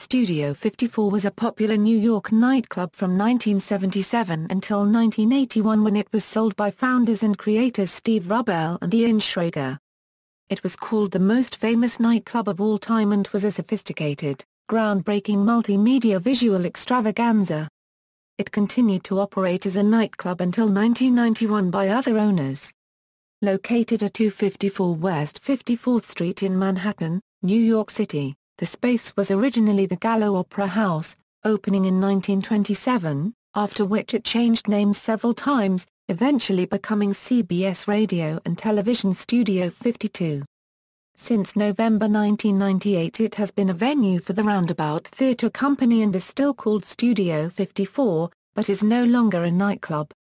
Studio 54 was a popular New York nightclub from 1977 until 1981 when it was sold by founders and creators Steve Rubell and Ian Schrager. It was called the most famous nightclub of all time and was a sophisticated, groundbreaking multimedia visual extravaganza. It continued to operate as a nightclub until 1991 by other owners. Located at 254 West 54th Street in Manhattan, New York City, the space was originally the Gallo Opera House, opening in 1927, after which it changed names several times, eventually becoming CBS Radio and Television Studio 52. Since November 1998 it has been a venue for the Roundabout Theatre Company and is still called Studio 54, but is no longer a nightclub.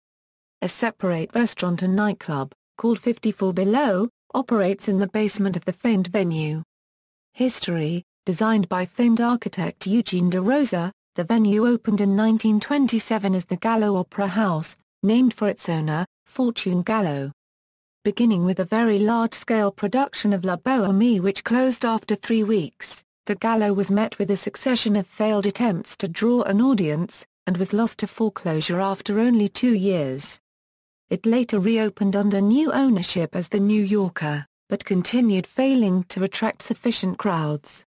A separate restaurant and nightclub, called 54 Below, operates in the basement of the famed venue. History: designed by famed architect Eugene de Rosa, the venue opened in 1927 as the Gallo Opera House, named for its owner, Fortune Gallo. Beginning with a very large-scale production of La Bohème which closed after 3 weeks, the Gallo was met with a succession of failed attempts to draw an audience, and was lost to foreclosure after only 2 years. It later reopened under new ownership as the New Yorker, but continued failing to attract sufficient crowds.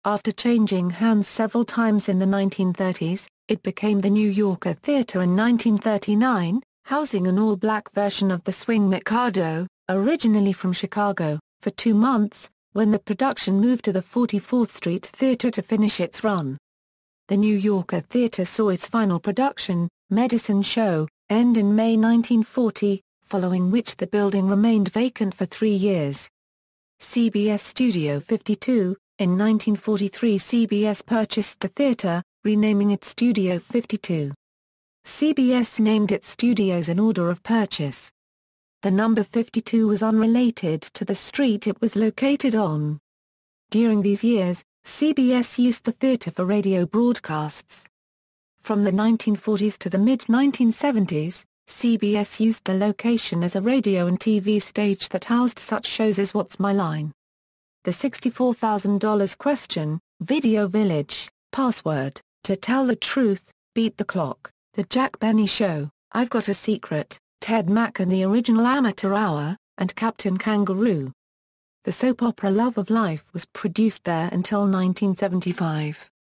After changing hands several times in the 1930s, it became the New Yorker Theater in 1939, housing an all-black version of the Swing Mikado, originally from Chicago, for 2 months, when the production moved to the 44th Street Theater to finish its run. The New Yorker Theater saw its final production, Medicine Show, end in May 1940, following which the building remained vacant for 3 years. CBS Studio 52. In 1943 CBS purchased the theater, renaming it Studio 52. CBS named its studios in order of purchase. The number 52 was unrelated to the street it was located on. During these years, CBS used the theater for radio broadcasts. From the 1940s to the mid-1970s, CBS used the location as a radio and TV stage that housed such shows as What's My Line?, The $64,000 Question, Video Village, Password, To Tell the Truth, Beat the Clock, The Jack Benny Show, I've Got a Secret, Ted Mack and the Original Amateur Hour, and Captain Kangaroo. The soap opera Love of Life was produced there until 1975.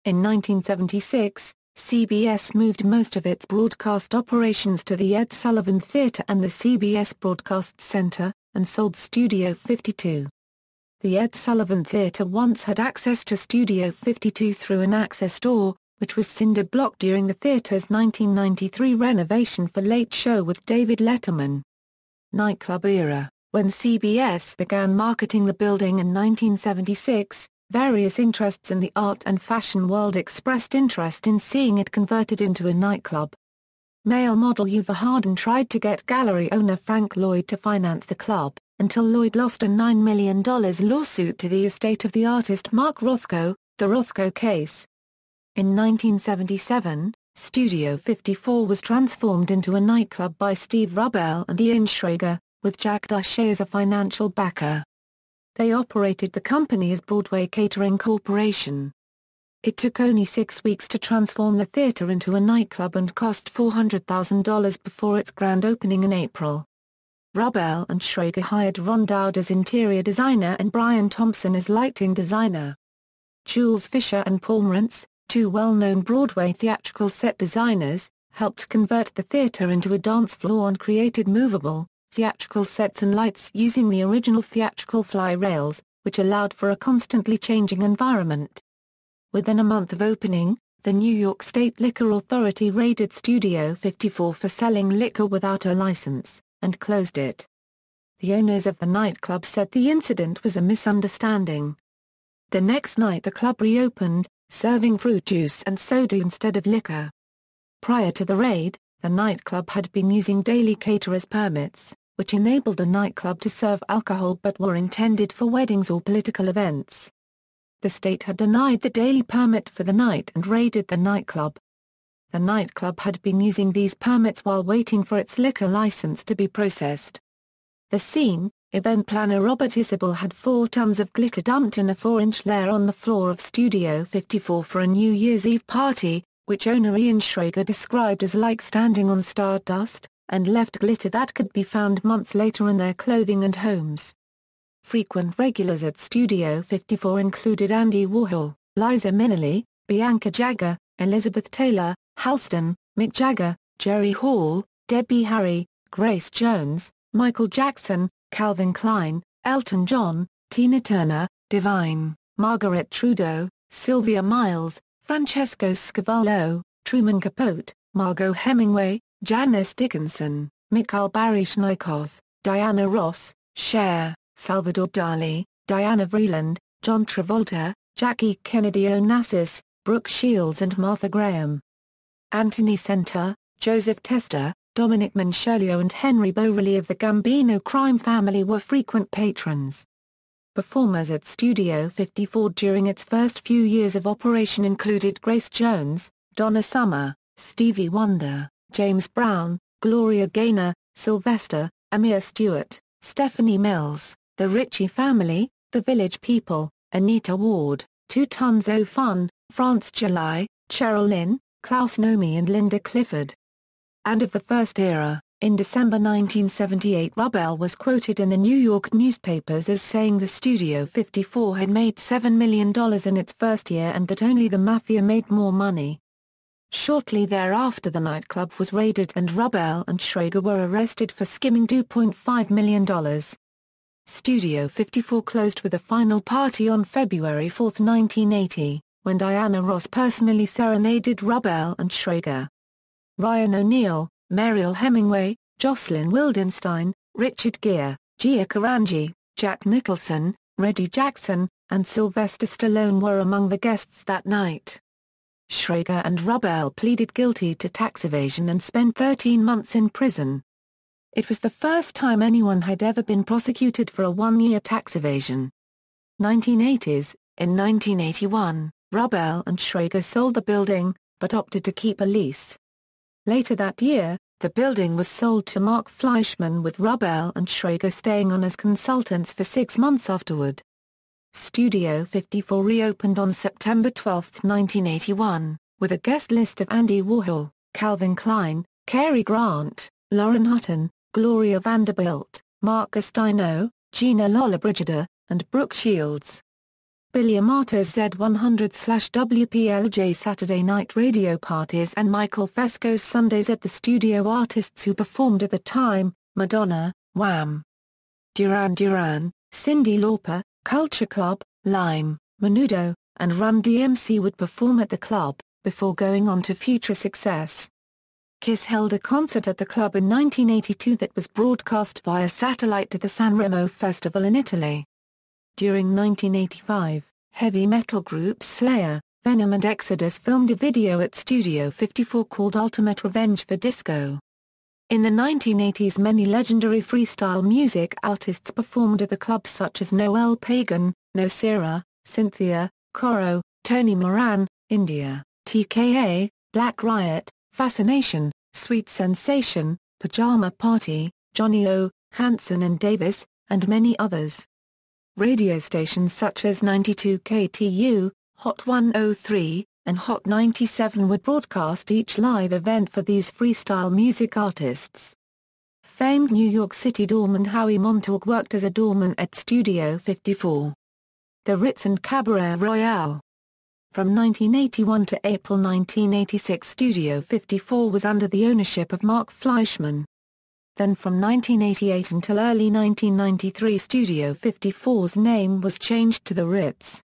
In 1976, CBS moved most of its broadcast operations to the Ed Sullivan Theatre and the CBS Broadcast Center, and sold Studio 52. The Ed Sullivan Theatre once had access to Studio 52 through an access door, which was cinder-blocked during the theatre's 1993 renovation for Late Show with David Letterman. Nightclub era: when CBS began marketing the building in 1976, various interests in the art and fashion world expressed interest in seeing it converted into a nightclub. Male model Yuva Harden tried to get gallery owner Frank Lloyd to finance the club, until Lloyd lost a $9 million lawsuit to the estate of the artist Mark Rothko, the Rothko case. In 1977, Studio 54 was transformed into a nightclub by Steve Rubell and Ian Schrager, with Jack Dashe as a financial backer. They operated the company as Broadway Catering Corporation. It took only 6 weeks to transform the theater into a nightclub and cost $400,000 before its grand opening in April. Rubell and Schrager hired Ron Dowd as interior designer and Brian Thompson as lighting designer. Jules Fisher and Paul Morantz, 2 well-known Broadway theatrical set designers, helped convert the theater into a dance floor and created movable, theatrical sets and lights using the original theatrical fly rails, which allowed for a constantly changing environment. Within a month of opening, the New York State Liquor Authority raided Studio 54 for selling liquor without a license, and closed it. The owners of the nightclub said the incident was a misunderstanding. The next night the club reopened, serving fruit juice and soda instead of liquor. Prior to the raid, the nightclub had been using daily caterers permits, which enabled the nightclub to serve alcohol but were intended for weddings or political events. The state had denied the daily permit for the night and raided the nightclub. The nightclub had been using these permits while waiting for its liquor license to be processed. The scene, event planner Robert Isabel had 4 tons of glitter dumped in a 4-inch layer on the floor of Studio 54 for a New Year's Eve party, which owner Ian Schrager described as like standing on stardust, and left glitter that could be found months later in their clothing and homes. Frequent regulars at Studio 54 included Andy Warhol, Liza Minnelli, Bianca Jagger, Elizabeth Taylor, Halston, Mick Jagger, Jerry Hall, Debbie Harry, Grace Jones, Michael Jackson, Calvin Klein, Elton John, Tina Turner, Divine, Margaret Trudeau, Sylvia Miles, Francesco Scavallo, Truman Capote, Margot Hemingway, Janice Dickinson, Mikhail Baryshnikov, Diana Ross, Cher, Salvador Dali, Diana Vreeland, John Travolta, Jackie Kennedy Onassis, Brooke Shields and Martha Graham. Anthony Center, Joseph Testa, Dominic Moncholio and Henry Borelli of the Gambino crime family were frequent patrons. Performers at Studio 54 during its first few years of operation included Grace Jones, Donna Summer, Stevie Wonder, James Brown, Gloria Gaynor, Sylvester, Amir Stewart, Stephanie Mills, The Ritchie Family, The Village People, Anita Ward, 2 Tons of Fun, France July, Cheryl Lynn, Klaus Nomi and Linda Clifford. And of the first era, in December 1978 Rubell was quoted in the New York newspapers as saying the Studio 54 had made $7 million in its first year and that only the Mafia made more money. Shortly thereafter the nightclub was raided and Rubell and Schrager were arrested for skimming $2.5 million. Studio 54 closed with a final party on February 4, 1980, when Diana Ross personally serenaded Rubell and Schrager. Ryan O'Neal, Mariel Hemingway, Jocelyn Wildenstein, Richard Gere, Gia Karanji, Jack Nicholson, Reggie Jackson, and Sylvester Stallone were among the guests that night. Schrager and Rubell pleaded guilty to tax evasion and spent 13 months in prison. It was the first time anyone had ever been prosecuted for a 1-year tax evasion. 1980s, in 1981, Rubell and Schrager sold the building, but opted to keep a lease. Later that year, the building was sold to Mark Fleischman with Rubell and Schrager staying on as consultants for 6 months afterward. Studio 54 reopened on September 12, 1981, with a guest list of Andy Warhol, Calvin Klein, Cary Grant, Lauren Hutton, Gloria Vanderbilt, Mark Gastineau, Gina Lollobrigida, and Brooke Shields. Billy Amato's Z100/WPLJ Saturday night radio parties and Michael Fesco's Sundays at the studio. Artists who performed at the time: Madonna, Wham! Duran Duran, Cyndi Lauper, Culture Club, Lime, Menudo, and Run DMC would perform at the club, before going on to future success. Kiss held a concert at the club in 1982 that was broadcast via satellite to the San Remo Festival in Italy. During 1985, heavy metal groups Slayer, Venom and Exodus filmed a video at Studio 54 called Ultimate Revenge for Disco. In the 1980s many legendary freestyle music artists performed at the club such as Noel Pagan, Nocera, Cynthia, Coro, Tony Moran, India, TKA, Black Riot, Fascination, Sweet Sensation, Pajama Party, Johnny O, Hanson and Davis, and many others. Radio stations such as 92 KTU, Hot 103, and Hot 97 would broadcast each live event for these freestyle music artists. Famed New York City doorman Howie Montauk worked as a doorman at Studio 54. The Ritz and Cabaret Royale. From 1981 to April 1986 Studio 54 was under the ownership of Mark Fleischman. Then from 1988 until early 1993 Studio 54's name was changed to the Ritz.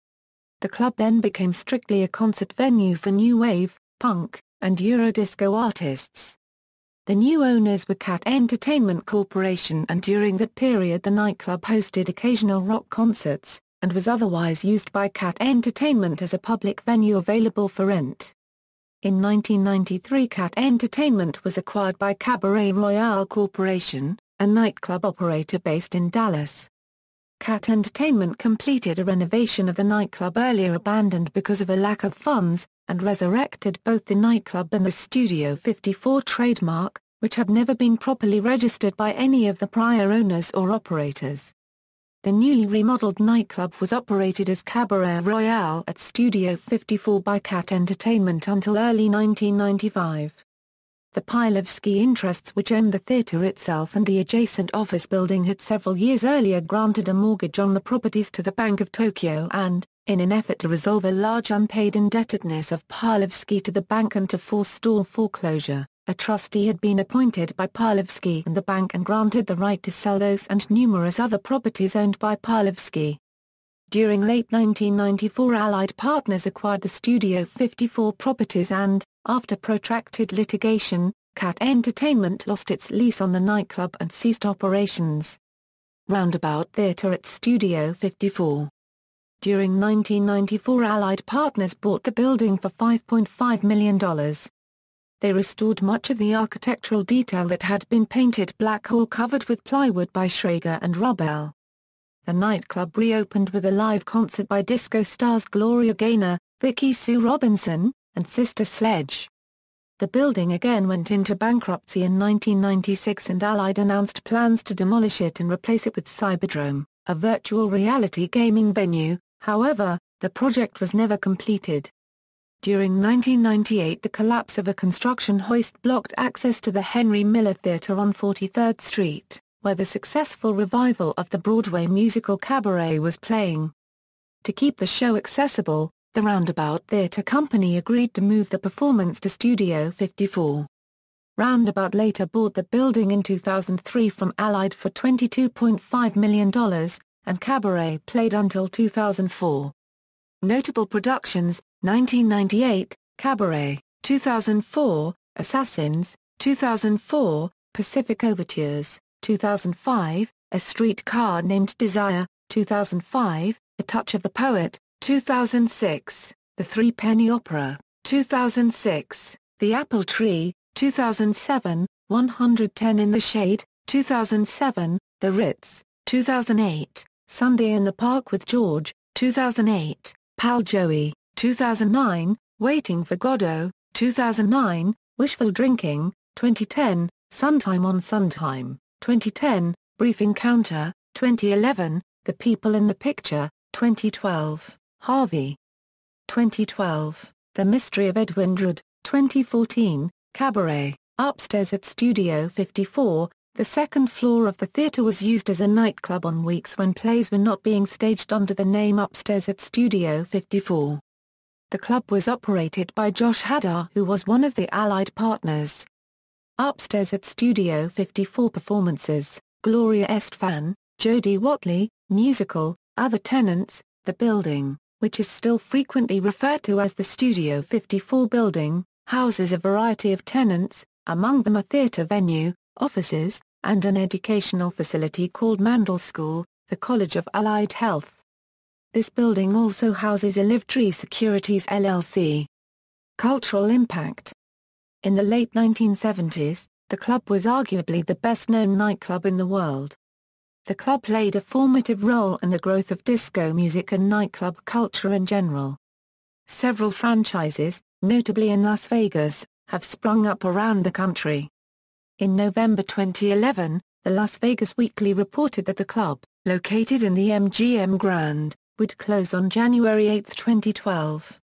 The club then became strictly a concert venue for new wave, punk, and Eurodisco artists. The new owners were Cat Entertainment Corporation, and during that period the nightclub hosted occasional rock concerts, and was otherwise used by Cat Entertainment as a public venue available for rent. In 1993 Cat Entertainment was acquired by Cabaret Royale Corporation, a nightclub operator based in Dallas. Cat Entertainment completed a renovation of the nightclub earlier abandoned because of a lack of funds, and resurrected both the nightclub and the Studio 54 trademark, which had never been properly registered by any of the prior owners or operators. The newly remodeled nightclub was operated as Cabaret Royale at Studio 54 by Cat Entertainment until early 1995. The Pilovsky interests, which owned the theatre itself and the adjacent office building, had several years earlier granted a mortgage on the properties to the Bank of Tokyo and, in an effort to resolve a large unpaid indebtedness of Pilovsky to the bank and to forestall foreclosure, a trustee had been appointed by Pilovsky and the bank and granted the right to sell those and numerous other properties owned by Pilovsky. During late 1994, Allied Partners acquired the Studio 54 properties and, after protracted litigation, Cat Entertainment lost its lease on the nightclub and ceased operations. Roundabout Theatre at Studio 54. During 1994, Allied Partners bought the building for $5.5 million. They restored much of the architectural detail that had been painted black or covered with plywood by Schrager and Rubell. The nightclub reopened with a live concert by disco stars Gloria Gaynor, Vicky Sue Robinson, and Sister Sledge. The building again went into bankruptcy in 1996 and Allied announced plans to demolish it and replace it with Cyberdrome, a virtual reality gaming venue. However, the project was never completed. During 1998, the collapse of a construction hoist blocked access to the Henry Miller Theatre on 43rd Street, where the successful revival of the Broadway musical Cabaret was playing. To keep the show accessible, the Roundabout Theatre Company agreed to move the performance to Studio 54. Roundabout later bought the building in 2003 from Allied for $22.5 million, and Cabaret played until 2004. Notable productions: 1998, Cabaret; 2004, Assassins; 2004, Pacific Overtures; 2005, A Streetcar Named Desire; 2005, A Touch of the Poet; 2006, The Threepenny Opera; 2006, The Apple Tree; 2007, 110 in the Shade; 2007, The Ritz; 2008, Sunday in the Park with George; 2008, Pal Joey; 2009, Waiting for Godot; 2009, Wishful Drinking; 2010, Sometime on Sometime; 2010, Brief Encounter; 2011, The People in the Picture; 2012, Harvey; 2012, The Mystery of Edwin Drood; 2014, Cabaret. Upstairs at Studio 54, the second floor of the theatre was used as a nightclub on weeks when plays were not being staged under the name Upstairs at Studio 54. The club was operated by Josh Hadar, who was one of the Allied partners. Upstairs at Studio 54 performances: Gloria Estefan, Jodie Watley, musical, other tenants. The building, which is still frequently referred to as the Studio 54 building, houses a variety of tenants, among them a theatre venue, offices, and an educational facility called Mandel School, the College of Allied Health. This building also houses Tree Securities LLC. Cultural impact. In the late 1970s, the club was arguably the best-known nightclub in the world. The club played a formative role in the growth of disco music and nightclub culture in general. Several franchises, notably in Las Vegas, have sprung up around the country. In November 2011, the Las Vegas Weekly reported that the club, located in the MGM Grand, would close on January 8, 2012.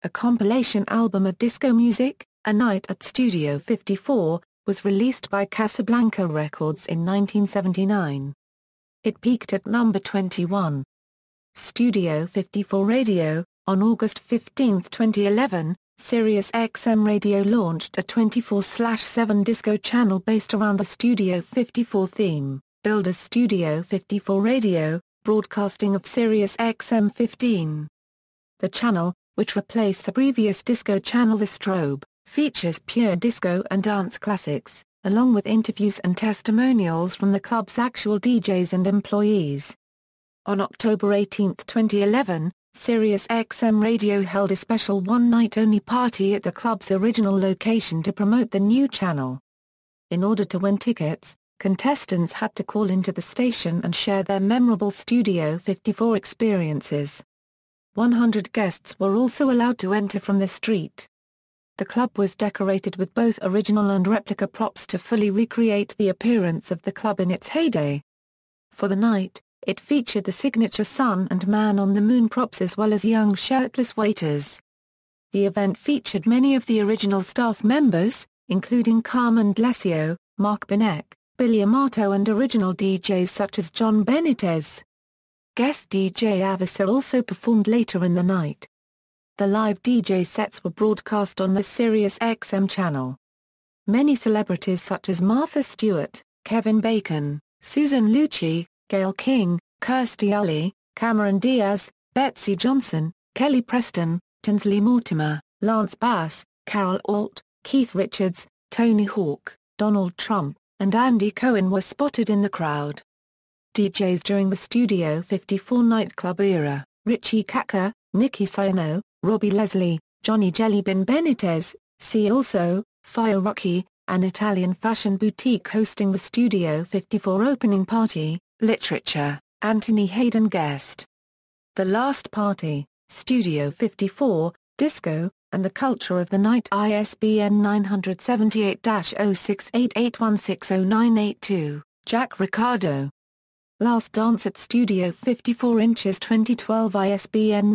A compilation album of disco music, A Night at Studio 54, was released by Casablanca Records in 1979. It peaked at number 21. Studio 54 Radio. On August 15, 2011, Sirius XM Radio launched a 24/7 disco channel based around the Studio 54 theme, billed as Studio 54 Radio, broadcasting of Sirius XM 15. The channel, which replaced the previous disco channel The Strobe, features pure disco and dance classics, along with interviews and testimonials from the club's actual DJs and employees. On October 18, 2011, Sirius XM Radio held a special one-night-only party at the club's original location to promote the new channel. In order to win tickets, contestants had to call into the station and share their memorable Studio 54 experiences. 100 guests were also allowed to enter from the street. The club was decorated with both original and replica props to fully recreate the appearance of the club in its heyday. For the night, It featured the signature Sun and Man on the Moon props as well as young shirtless waiters. The event featured many of the original staff members, including Carmen D'Alessio, Mark Binek, Billy Amato and original DJs such as John Benitez. Guest DJ Avisa also performed later in the night. The live DJ sets were broadcast on the Sirius XM channel. Many celebrities such as Martha Stewart, Kevin Bacon, Susan Lucci, Gayle King, Kirstie Alley, Cameron Diaz, Betsy Johnson, Kelly Preston, Tinsley Mortimer, Lance Bass, Carol Alt, Keith Richards, Tony Hawk, Donald Trump, and Andy Cohen were spotted in the crowd. DJs during the Studio 54 nightclub era, Richie Caca, Nicky Siano, Robbie Leslie, Johnny Jellybean Benitez, see also, Fire Rocky, an Italian fashion boutique hosting the Studio 54 opening party, literature, Anthony Hayden guest. The Last Party, Studio 54, Disco, and the Culture of the Night ISBN 978-0688160982, Jack Ricardo. Last Dance at Studio 54 Inches 2012 ISBN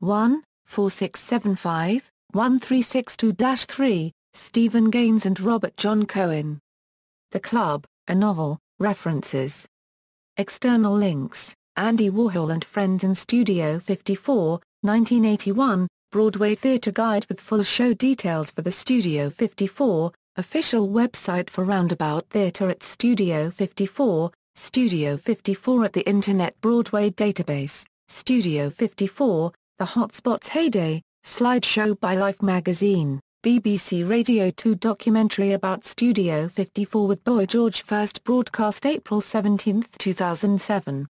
978-1-4675-1362-3, Stephen Gaines and Robert John Cohen. The Club, a Novel, References. External links, Andy Warhol and Friends in Studio 54, 1981, Broadway Theatre Guide with full show details for the Studio 54, official website for Roundabout Theatre at Studio 54, Studio 54 at the Internet Broadway Database, Studio 54, The Hotspots Heyday, slideshow by Life magazine, BBC Radio 2 documentary about Studio 54 with Boy George, first broadcast April 17, 2007.